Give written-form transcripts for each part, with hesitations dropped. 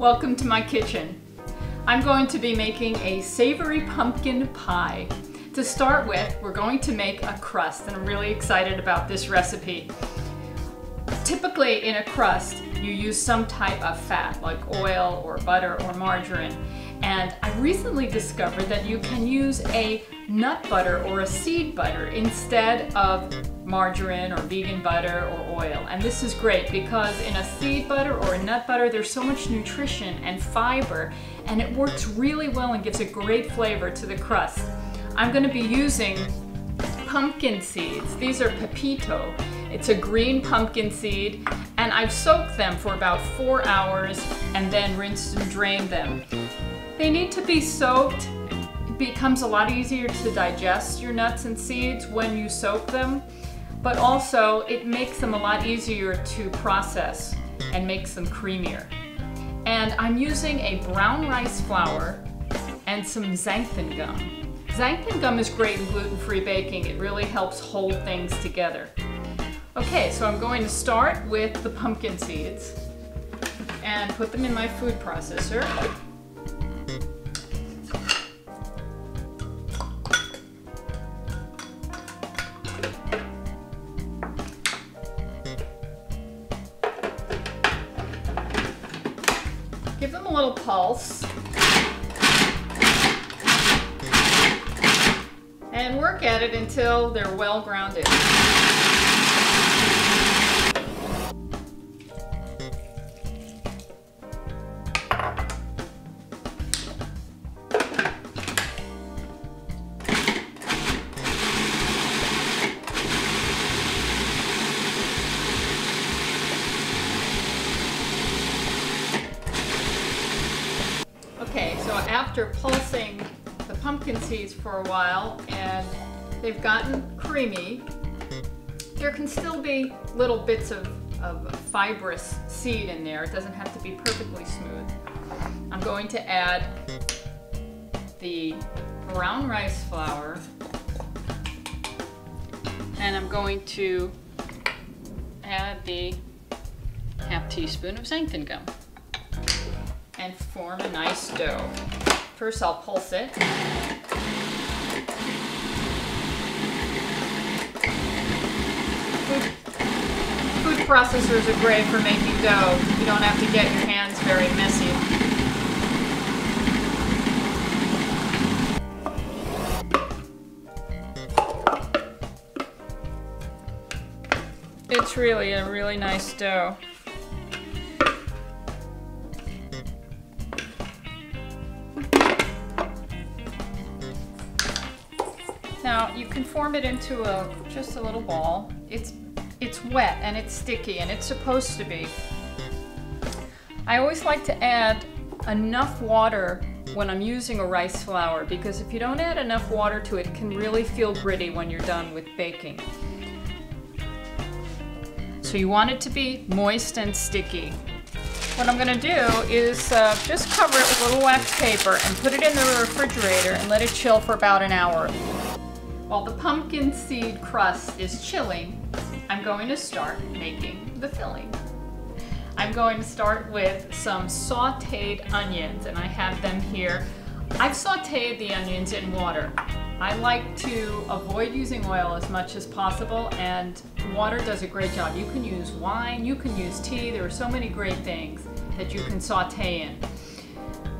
Welcome to my kitchen. I'm going to be making a savory pumpkin pie. To start with, we're going to make a crust, and I'm really excited about this recipe. Typically in a crust, you use some type of fat, like oil or butter or margarine. And I recently discovered that you can use a nut butter or a seed butter instead of margarine or vegan butter or oil. And this is great because in a seed butter or a nut butter, there's so much nutrition and fiber, and it works really well and gives a great flavor to the crust. I'm going to be using pumpkin seeds. These are papito. It's a green pumpkin seed, and I've soaked them for about 4 hours and then rinsed and drained them. They need to be soaked. It becomes a lot easier to digest your nuts and seeds when you soak them, but also it makes them a lot easier to process and makes them creamier. And I'm using a brown rice flour and some xanthan gum. Xanthan gum is great in gluten-free baking. It really helps hold things together. Okay, so I'm going to start with the pumpkin seeds and put them in my food processor. Give them a little pulse and work at it until they're well grounded. Okay, so after pulsing the pumpkin seeds for a while and they've gotten creamy, there can still be little bits of fibrous seed in there. It doesn't have to be perfectly smooth. I'm going to add the brown rice flour, and I'm going to add the ½ teaspoon of xanthan gum and form a nice dough. First I'll pulse it. Food processors are great for making dough. You don't have to get your hands very messy. It's really a really nice dough. Now you can form it into just a little ball. It's wet and it's sticky, and it's supposed to be. I always like to add enough water when I'm using a rice flour, because if you don't add enough water to it, it can really feel gritty when you're done with baking. So you want it to be moist and sticky. What I'm going to do is just cover it with a little wax paper and put it in the refrigerator and let it chill for about an hour. While the pumpkin seed crust is chilling, I'm going to start making the filling. I'm going to start with some sauteed onions, and I have them here. I've sauteed the onions in water. I like to avoid using oil as much as possible, and water does a great job. You can use wine, you can use tea. There are so many great things that you can saute in.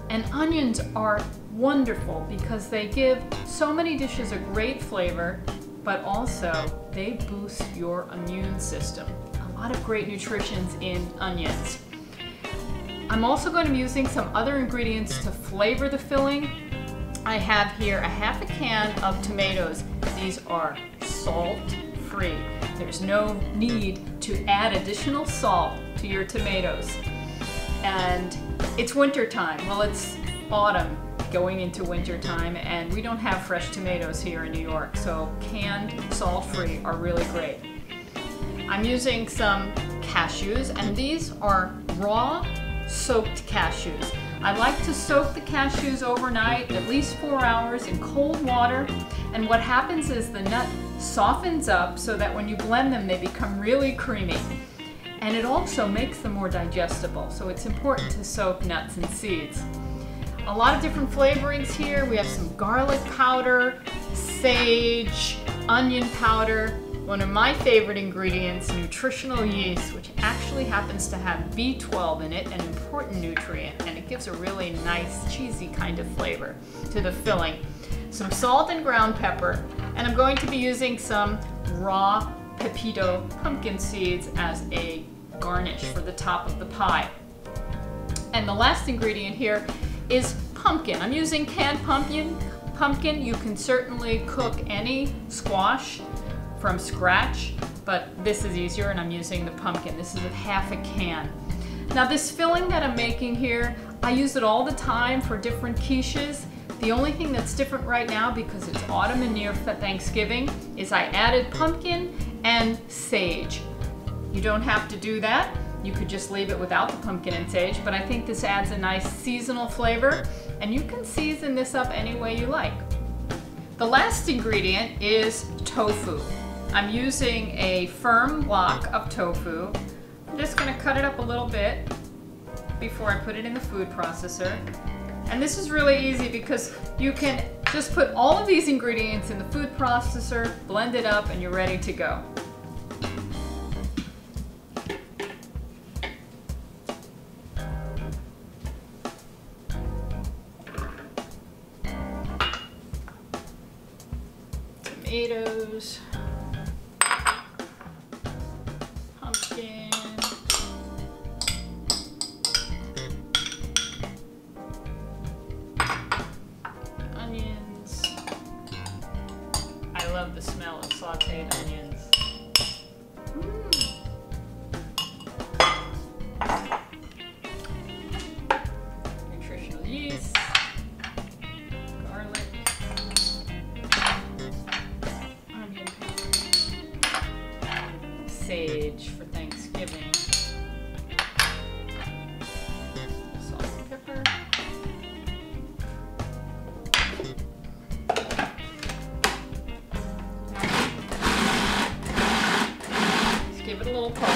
And onions are wonderful because they give so many dishes a great flavor, but also they boost your immune system. A lot of great nutrition's in onions. I'm also going to be using some other ingredients to flavor the filling. I have here a ½ can of tomatoes. These are salt-free. There's no need to add additional salt to your tomatoes. And it's winter time. Well, it's autumn going into winter time, and we don't have fresh tomatoes here in New York, so canned, salt-free are really great. I'm using some cashews, and these are raw soaked cashews. I like to soak the cashews overnight, at least 4 hours in cold water, and what happens is the nut softens up so that when you blend them, they become really creamy. and it also makes them more digestible. So it's important to soak nuts and seeds. A lot of different flavorings here. We have some garlic powder, sage, onion powder. One of my favorite ingredients, nutritional yeast, which actually happens to have B12 in it, an important nutrient, and it gives a really nice cheesy kind of flavor to the filling. Some salt and ground pepper, and I'm going to be using some raw papito pumpkin seeds as a garnish for the top of the pie. And the last ingredient here is pumpkin. I'm using canned pumpkin. You can certainly cook any squash from scratch, but this is easier and I'm using the pumpkin. This is a half a can. Now this filling that I'm making here, I use it all the time for different quiches. The only thing that's different right now, because it's autumn and near Thanksgiving, is I added pumpkin and sage. You don't have to do that. You could just leave it without the pumpkin and sage, but I think this adds a nice seasonal flavor, and you can season this up any way you like. The last ingredient is tofu. I'm using a firm block of tofu. I'm just gonna cut it up a little bit before I put it in the food processor. And this is really easy because you can just put all of these ingredients in the food processor, blend it up, and you're ready to go. Tomatoes, pumpkin, onions. I love the smell of sauteed onions. Nutritional yeast, garlic, sage for Thanksgiving, salt and pepper, just give it a little poke.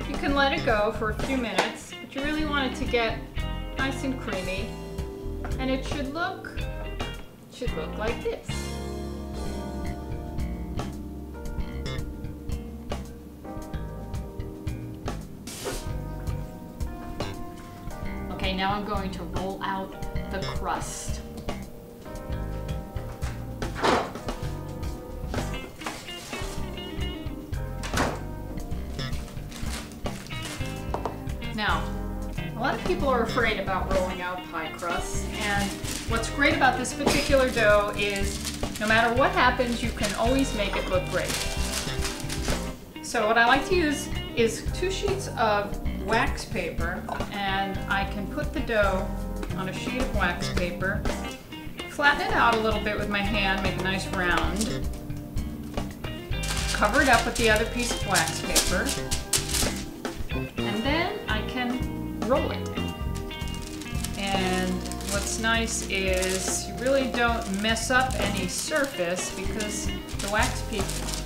You can let it go for a few minutes, but you really want it to get nice and creamy, and it should look like this. Okay, now I'm going to roll out the crust. Now, a lot of people are afraid about rolling out pie crusts, and what's great about this particular dough is no matter what happens, you can always make it look great. So what I like to use is 2 sheets of wax paper, and I can put the dough on a sheet of wax paper, flatten it out a little bit with my hand, make a nice round, cover it up with the other piece of wax paper, and then I can roll it. And what's nice is you really don't mess up any surface because the wax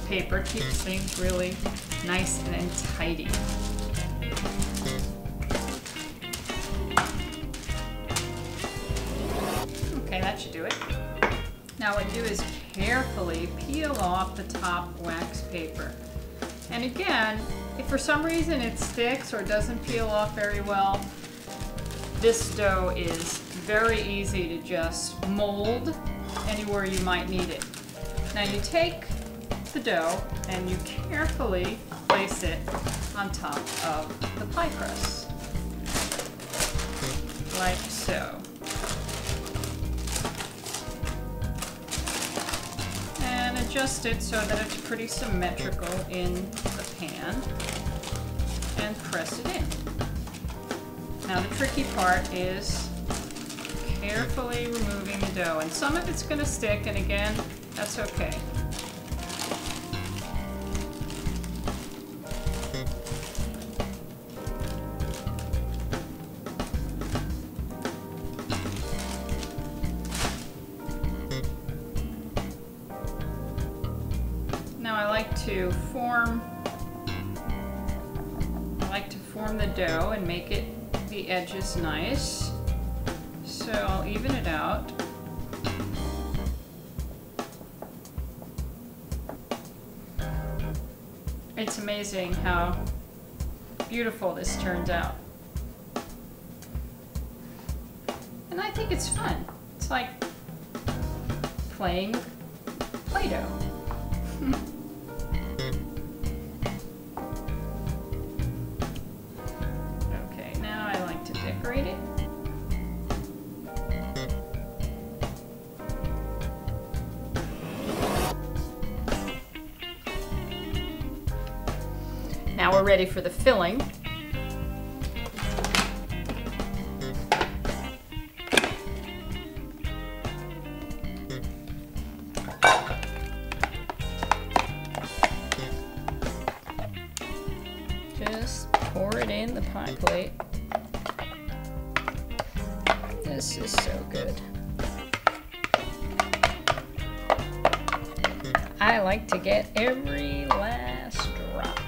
paper keeps things really nice and tidy. Okay, that should do it. Now what you do is carefully peel off the top wax paper. And again, if for some reason it sticks or doesn't peel off very well, this dough is very easy to just mold anywhere you might need it. Now you take the dough and you carefully place it on top of the pie crust, like so. And adjust it so that it's pretty symmetrical in the pan and press it in. Now the tricky part is carefully removing the dough. And some of it's going to stick, and again, that's okay. Now I like to form the dough and make it the edges nice. So I'll even it out. It's amazing how beautiful this turns out. And I think it's fun. It's like playing Play-Doh. Decorate it. Now we're ready for the filling. Just pour it in the pie plate. This is so good. I like to get every last drop.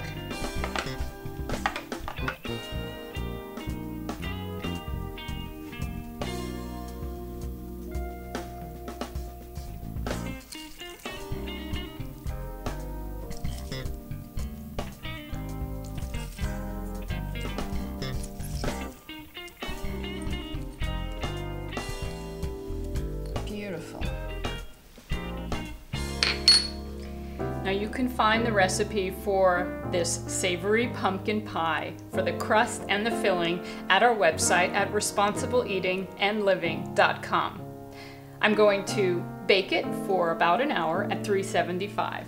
Beautiful. Now you can find the recipe for this savory pumpkin pie for the crust and the filling at our website at responsibleeatingandliving.com. I'm going to bake it for about an hour at 375.